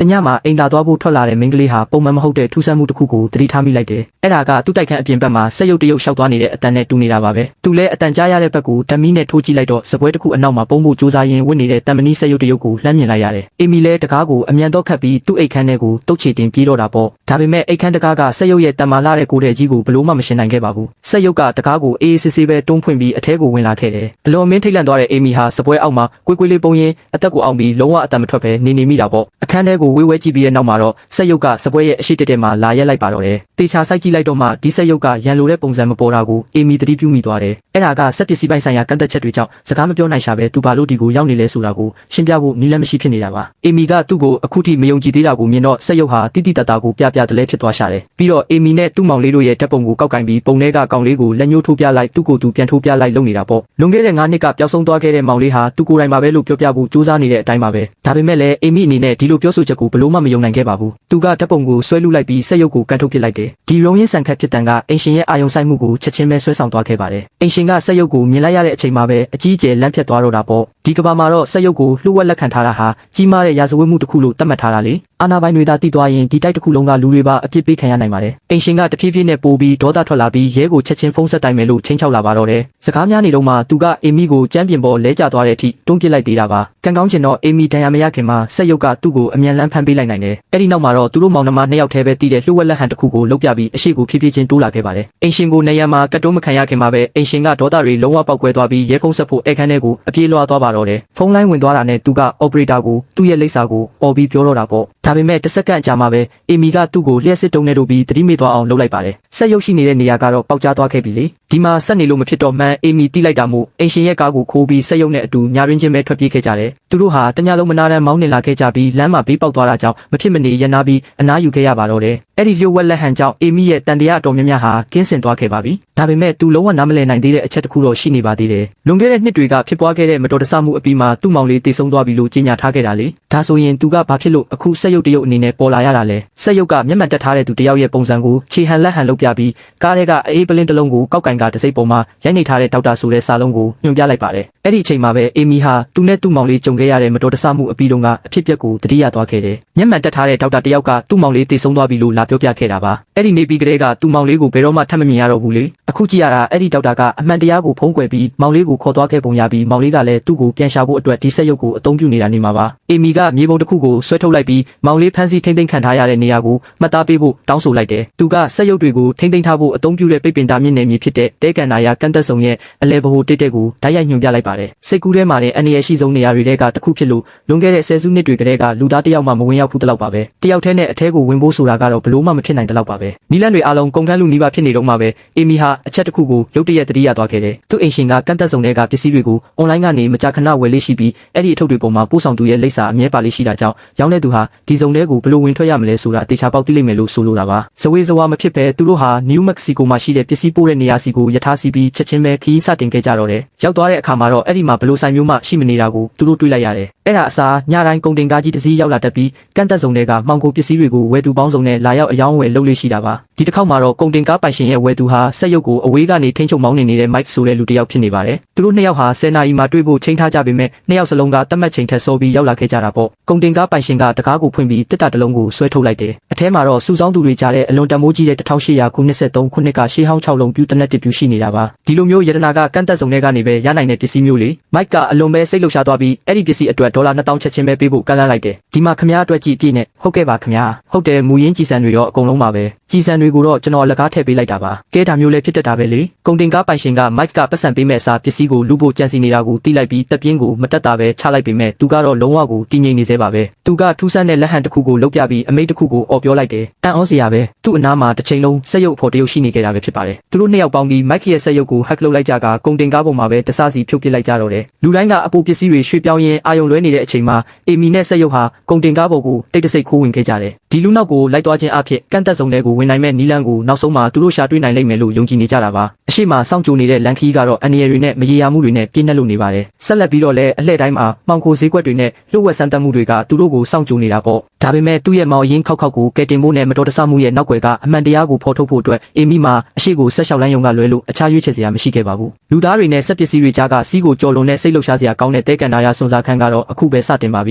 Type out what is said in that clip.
တညမှာအိမ်သာသွားဖို့ထွက်လာတဲ့မိန်းကလေးဟာပုံမှန်မဟုတ်တဲ့ထူးဆန်းမှုတစ်ခုကိုသတိထားမိလိုက်တယ်။အဲ့ဒါကသူ့တိုက်ခန်းအပြင်ဘက်မှာဆက်ရုပ်တရုပ်ရှောက်သွားနေတဲ့အတန်နဲ့တူနေတာပါပဲ။သူလည်းအတန်ကြားရတဲ့ဘက်ကိုဓမီနဲ့ထိုးကြည့်လိုက်တော့စပွဲတစ်ခုအနောက်မှာပုံမှုစူးစမ်းရင်းဝင့်နေတဲ့တံမဏိဆက်ရုပ်တရုပ်ကိုလှမ်းမြင်လိုက်ရတယ်။အေမီလည်းတကားကိုအမြန်တော့ခတ်ပြီးသူ့အိတ်ခမ်းထဲကိုတုတ်ချေတင်ပြေးတော့တာပေါ့။ဒါပေမဲ့အိတ်ခမ်းတကားကဆက်ရုပ်ရဲ့တံမာလာတဲ့ကိုယ်တဲ့ကြီးကိုဘလို့မှမရှင်းနိုင်ခဲ့ပါဘူး။ဆက်ရုပ်ကတကားကိုအေးအေးဆေးဆေးပဲတွန်းဖွင့်ပြီးအထဲကိုဝင်လာခဲ့တယ်။အလွန်မင်းထိတ်လန့်သွားတဲ့အေမီဟာစပွဲအောက်မှာကွေးကွေးလေးပုံရင်းအသက်ကိုအောင့်ပြီးလုံးဝအတန်မထွက်ပဲနေမိတာပေါ့။အခန်းထဲကိုဝေးဝဲကြည့်ပြီးတဲ့နောက်မှာတော့ဆက်ရုပ်ကစပွဲရဲ့အရှိတက်မှာလာရက်လိုက်ပါတော့တယ်။တေချာစိုက်ကြည့်လိုက်တော့မှဒီဆက်ရုပ်ကရန်လိုတဲ့ပုံစံမပေါ်တာကိုအေမီသတိပြုမိသွားတယ်။အဲ့ဒါကစက်ပစ္စည်းပိုင်းဆိုင်ရာကန့်သက်ချက်တွေကြောင့်စကားမပြောနိုင်ရှာပဲသူဘာလို့ဒီကိုရောက်နေလဲဆိုတာကိုရှင်းပြဖို့နည်းလမ်းမရှိဖြစ်နေတာပါ။အေမီကသူ့ကိုအခုထိမယုံကြည်သေးတာကိုမြင်တော့ဆက်ရုပ်ဟာတိတိတတ်တာကိုပြတလဲဖြစ်သွားရှာတယ်။ပြီးတော့အေမီနဲ့သူ့မောင်လေးတို့ရဲ့ဓာတ်ပုံကိုကောက်ကင်ပြီးပုံထဲကကောင်လေးကိုလက်ညှိုးထိုးပြလိုက်သူ့ကိုယ်သူပြန်ထိုးပြလိုက်လုပ်နေတာပေါ့။လွန်ခဲ့တဲ့9နှစ်ကပျောက်ဆုံးသွားခဲ့တဲ့မောင်လေးဟာသူကိုယ်တိုင်ပါပဲလို့ပြောပြဖို့ကြိုးစားနေတဲ့အတိုင်းပါပဲ။ဒါပေမဲ့လည်းအေမီအနေနဲ့ဒီလိုပြောဆိုချက်ကိုဘလို့မှမယုံနိုင်ခဲ့ပါဘူး။သူကဓာတ်ပုံကိုဆွဲလုလိုက်ပြီးဆက်ရုပ်ကိုကန်ထုတ်ပစ်လိုက်တယ်။ဒီရုံရင်းဆန်ခတ်ဖြစ်တန်ကအင်ရှင်ရဲ့အာယုံဆိုင်မှုကိုချက်ချင်းပဲဆွဲဆောင်သွားခဲ့ပါတယ်။အင်ရှင်ကဆက်ရုပ်ကိုမြင်လိုက်ရတဲ့အချိန်မှာပဲအကြီးအကျယ်လန့်ဖြတ်သွားတော့တာပေါ့။ဒီကဘာမှာတော့ဆက်ရုပ်ကိုလှုပ်ဝက်လက်ခံထားတာဟာကြီးမားတဲ့ရာဇဝတ်မှုတစ်ခုလို့သတ်မှတ်ထားတာလေ။အာနာပိုင်းတွေသာတည်သွားရင်ဒီတိုက်တစ်ခုလုံးကလူတွေပါအပြစ်ပေးခံရနိုင်ပါတယ်။အင်ရှင်ကတဖြည်းဖြည်းနဲ့ပိုပြီးဒေါသထွက်လာပြီးရဲကိုချက်ချင်းဖုန်းဆက်တိုင်မယ်လို့ချိန်ချောက်လာပါတော့တယ်။စကားများနေတော့မှသူကအေမီကိုကြမ်းပြင်ပေါ်လဲကျသွားတဲ့အထိတွန်းပစ်လိုက်သေးတာပါ။ကံကောင်းချင်တော့အေမီဒဏ်ရာမရခင်မှာဆက်ရုပ်ကသူ့ကိုအမြန်လန်းဖမ်းပေးလိုက်နိုင်တယ်။အဲ့ဒီနောက်မှာတော့သူတို့မောင်နှမ2ယောက်တည်းပဲတည်တဲ့လှုပ်ဝက်လက်ဟန်တစ်ခုကိုလုတ်ပြပြီးအရှိကိုဖြည်းဖြည်းချင်းတိုးလာခဲ့ပါတယ်။အင်ရှင်ကိုနေရာမှာကတ်တုံးမခံရခင်မှာပဲအင်ရှင်ကဒေါသတွေလုံးဝပေါက်ကွဲသွားပြီးရဲဖုန်းဆက်ဖို့အခန်းထဲကိုအပြေးလွှားသွားပါတော့တယ်။ဖုန်းလိုင်းဝင်သွားတာနဲ့သူကအော်ပရေတာကိုသူ့ရဲ့လိပ်စာကိုអော်ပြီးပြောတော့တာပေါ့။ဒါပေမဲ့တစ်စက္ကန့်ကြာမှပဲအေမီကသူ့ကိုလျှက်စစ်တုံးနဲ့တို့ပြီးသတိမေ့သွားအောင်လုပ်လိုက်ပါတယ်။ဆက်ရုပ်ရှိနေတဲ့နေရာကတော့ပေါက်ကြားသွားခဲ့ပြီလေ။ဒီမှာဆက်နေလို့မဖြစ်တော့မှန်းအေမီတိလိုက်တာမို့အင်ရှင်ရဲ့ကားကိုခိုးပြီးဆက်ရုပ်နဲ့အတူညာရင်းချင်းပဲထွက်ပြေးခဲ့ကြတယ်။သူတို့ဟာတညလုံးမနာတမ်းမောင်းနေလာခဲ့ကြပြီးလမ်းမှာဘေးပေါက်သွားတာကြောင့်မဖြစ်မနေရနာပြီးအနားယူခဲ့ရပါတော့တယ်။အဲ့ဒီလျှို့ဝက်လက်ဟန်ကြောင့်အေမီရဲ့တန်တရားအတော်များများဟာကင်းစင်သွားခဲ့ပါပြီ။ဒါပေမဲ့သူလုံးဝနားမလည်နိုင်သေးတဲ့အချက်တစ်ခုတော့ရှိနေပါသေးတယ်။လွန်ခဲ့တဲ့နှစ်တွေကဖြစ်ပွားခဲ့တဲ့မတော်တဆမှုအပြီးမှာသူ့မောင်လေးတိတ်ဆုံးသွားပြီလို့ကြေညာထားခဲ့တာလေ။ဒါဆိုရင်သူကဘာဖြစ်လို့အခုဆက်ရုပ်တရုပ်အနေနဲ့ပေါ်လာရတာလဲ။ဆက်ရုပ်ကမျက်မှန်တက်ထားတဲ့သူတယောက်ရဲ့ပုံစံကိုခြေဟန်လက်ဟန်လုပ်ပြပြီးကားထဲကအေးပလင်းတစ်လုံးကိုကောက်ကင်ကတစိမ့်ပေါ်မှာရိုက်နေထားတဲ့ဒေါက်တာဆိုတဲ့စာလုံးကိုညွှန်ပြလိုက်ပါတယ်။အဲ့ဒီအချိန်မှာပဲအေမီဟာသူနဲ့သူ့မောင်လေးကြုံခဲ့ရတဲ့မတော်တဆမှုအပြီးတုန်းကအဖြစ်အပျက်ကိုသတိရသွားခဲ့တယ်။မျက်မှန်တက်ထားတဲ့ဒေါက်တာတယောက်ကသူ့မောင်လေးတိတ်ဆုံးသွားပြီလို့လာပြောပြခဲ့တာပါ။အဲ့ဒီနေပြီးကလေးကသူ့မောင်လေးကိုဘယ်တော့မှထပ်မမြင်ရတော့ဘူးလေ။အခုကြည့်ရတာအဲ့ဒီဒေါက်တာကအမှန်တရားကိုဖုံးကွယ်ပြီးမောင်လေးကိုခေါ်သွားခဲ့ပုံရပြီးမောင်လေးကလည်းသူ့ကိုပြန်ရှာဖို့အတွက်ဒီဆက်ရုပ်ကိုအသုံးပြုနေတာနေမှာပါ။အေမီကမြေပုံတစ်ခုကိုဆွဲထုတ်လိုက်ပြီးမောင်လေးဖမ်းဆီးထိမ့်သိမ်းခံထားရတဲ့နေရာကိုမှတ်သားပေးဖို့တောင်းဆိုလိုက်တယ်။သူကဆက်ရုပ်တွေကိုထိမ့်သိမ်းထားဖို့အသုံးပြုတဲ့ပိတ်ပင်တာမြင့်နယ်မြေဖြစ်တဲ့တဲကန်နာယာကန့်သက်ဆောင်ရဲ့အလဲဘဟိုတိတ်တဲ့ကိုဓာတ်ရိုက်ညွှန်ပြလိုက်ပါတယ်။စိတ်ကူးထဲမှာလည်းအနေရရှိဆုံးနေရာတွေကတစ်ခုဖြစ်လို့လွန်ခဲ့တဲ့ဆယ်စုနှစ်တွေကတည်းကလူသားတယောက်မှမဝင်ရောက်ဘူးတလောက်ပါပဲ။တယောက်တည်းနဲ့အထဲကိုဝင်ဖို့ဆိုတာကတော့ဘလို့မှမဖြစ်နိုင်တလောက်ပါပဲ။နီလန်တွေအားလုံးကုန်ခန်းလူနီးပါးဖြစ်နေတော့မှပဲအေမီဟာအချက်တစ်ခုကိုရုတ်တရက်တတိယသွားခဲ့တယ်။သူ့အိမ်ရှင်ကကန့်သက်ဆောင်တွေကပစ္စည်းတွေကိုအွန်လိုင်းကနေမကြာခဏဝယ်လေးရှိပြီးအဲ့ဒီအထုပ်တွေပေါ်မှာပို့ဆောင်သူရဲ့လိပ်စာအမြဲပါလေးရှိတာကြောင့်ရောင်းတဲ့သူဟာဒီစုံထဲကိုဘလို့ဝင်ထွက်ရမလဲဆိုတာတေချာပေါက်သိလိမ့်မယ်လို့ဆိုလိုတာပါ။ဇဝေဇဝါမဖြစ်ပဲသူတို့ဟာနယူးမက္ကဆီကိုမှာရှိတဲ့ပစ္စည်းပို့တဲ့နေရာစီကိုယထာစီပြီးချက်ချင်းပဲခီးစတင်ခဲ့ကြတော့တယ်။ရောက်သွားတဲ့အခါမှာတော့အဲ့ဒီမှာဘလို့ဆိုင်မျိုးမှရှိမနေတာကိုသူတို့တွေးလိုက်ရတယ်။အဲ့ဒါအစားညတိုင်းကုန်တင်ကားကြီးတစ်စီးရောက်လာတတ်ပြီးကန့်သက်ဆောင်တွေကမှောင်ခိုပစ္စည်းတွေကိုဝယ်သူပေါင်းစုံနဲ့လာရောက်အယောင်းဝယ်လုပ်လို့ရှိတာပါ။ဒီတစ်ခေါက်မှာတော့ကုန်တင်ကားပိုင်ရှင်ရဲ့ဝယ်သူဟာဆက်ရုပ်ကိုအဝေးကနေထိန်းချုပ်မောင်းနေတဲ့ Mike ဆိုတဲ့လူတစ်ယောက်ဖြစ်နေပါတယ်။သူတို့နှစ်ယောက်ဟာ10နာရီမှတွေ့ဖို့ချိန်ထားကြပေမဲ့နှစ်ယောက်စလုံးကတတ်မှတ်ချိန်ထက်စောပြီးရောက်လာခဲ့ကြတာပေါ့။ကုန်တင်ကားပိုင်ရှင်ကတကားကိုဖွင့်ပြီးတစ်တာတစ်လုံးကိုဆွဲထုတ်လိုက်တယ်။အထဲမှာတော့စုဆောင်းသူတွေကြားတဲ့အလွန်တမိုးကြီးတဲ့1893ခုနှစ်ကရှေးဟောင်း6လုံးပြူတနက်တစ်ပြူရှိနေတာပါ။ဒီလိုမျိုးယတနာကကန့်သက်ဆောင်တွေကနေပဲရနိုင်တဲ့ပစ္စည်းမျိုးလေ။ Mike ကအလွန်ပဲစိတ်လှုပ်ရှားသွားပြီးအဲ့ဒီပစ္စည်းအတွက်ဒေါ်လာ2000ချက်ချင်းပဲပေးဖို့ကန့်လန့်လိုက်တယ်။ဒီမှာခမားအတွက်ကြည့်ပြည့်နဲ့ဟုတ်ကဲ့ပါခမား။ဟုတ်တယ်မူရင်းကြည်စံတွေရောအကုန်လုံးပါပဲ။ကြည်စံတွေကိုတော့ကျွန်တော်လက်ကားထည့်ပေးလိုက်တာပါ။ကဲဒါမျိုးလည်းဖြစ်တတ်တာပဲလေ။ကုန်တင်ကားပိုင်ရှင်က Mike ကပတ်စံပေးမဲ့အစားပစ္စည်းကိုလူဖို့ကြံစီနေတာကိုသိလိုက်ပြီးတက်ပြင်းကိုမတက်တာပဲချလိုက်ပေမဲ့သူကတော့လုံးဝကိုတည်ငြိမ်နေသေးပါပဲ။သူကထူးဆန်းတဲ့လက်ဟန်တစ်ခုကိုလုတ်ပြပြီးအမိတ်တစ်ခုကိုអော်ပြောလိုက်တယ်။အံ့ဩစရာပဲ။သူ့အနားမှာတစ်ချိန်လုံးဆက်ရုပ်အဖို့တရုပ်ရှိနေကြတာပဲဖြစ်ပါတယ်။သူတို့နှစ်ယောက်ပေါင်းပြီး Mike ရဲ့ဆက်ရုပ်ကို hack လုပ်လိုက်ကြကကုန်တင်ကားပေါ်မှာပဲတစစီဖြုတ်ပစ်လိုက်ကြတော့တယ်။လူတိုင်းကအပိုပစ္စည်းတွေရွှေ့ပြောင်းရင်းအာယုံလွဲနေတဲ့အချိန်မှာအေမီနဲ့ဆက်ရုပ်ဟာကုန်တင်ကားပေါ်ကိုတိတ်တဆိတ်ခိုးဝင်ခဲ့ကြတယ်။ဒီလူနောက်ကိုလိုက်သွားခြင်းအဖြစ်ကန့်သက်ဆောင်တဲ့ကိုဝင်နိုင်မဲ့နီလန်ကိုနောက်ဆုံးမှာသူတို့ရှာတွေ့နိုင်လိမ့်မယ်လို့ယုံကြည်နေကြတာပါ။အရှိမစောင့်ကြိုနေတဲ့လန်ခီကတော့အန်နီရယ်တွေနဲ့မရေရာမှုတွေနဲ့ပြည့်နှက်လို့နေပါတယ်။ဆက်လက်ပြီးတော့လည်းအလှည့်တိုင်းမှာမှောင်ခိုဈေးကွက်တွေနဲ့လှုပ်ဝက်စမ်းသပ်မှုတွေကသူတို့ကိုစောင့်ကြိုနေတာပေါ့။ဒါပေမဲ့သူ့ရဲ့မောင်ရင်းခောက်ကိုကဲတင်ဖို့နဲ့မတော်တဆမှုရဲ့နောက်ွယ်ကအမှန်တရားကိုဖော်ထုတ်ဖို့အတွက်အေမီမှာအရှိကိုဆက်လျှောက်လန်းယုံကလွဲလို့အခြားရွေးချယ်စရာမရှိခဲ့ပါဘူး။လူသားတွေနဲ့စက်ပစ္စည်းတွေကြားကစီးကိုကြော်လွန်တဲ့စိတ်လှုပ်ရှားစရာကောင်းတဲ့တဲကန်နာယာစွန်စားခန်းကတော့အခုပဲစတင်ပါပြီ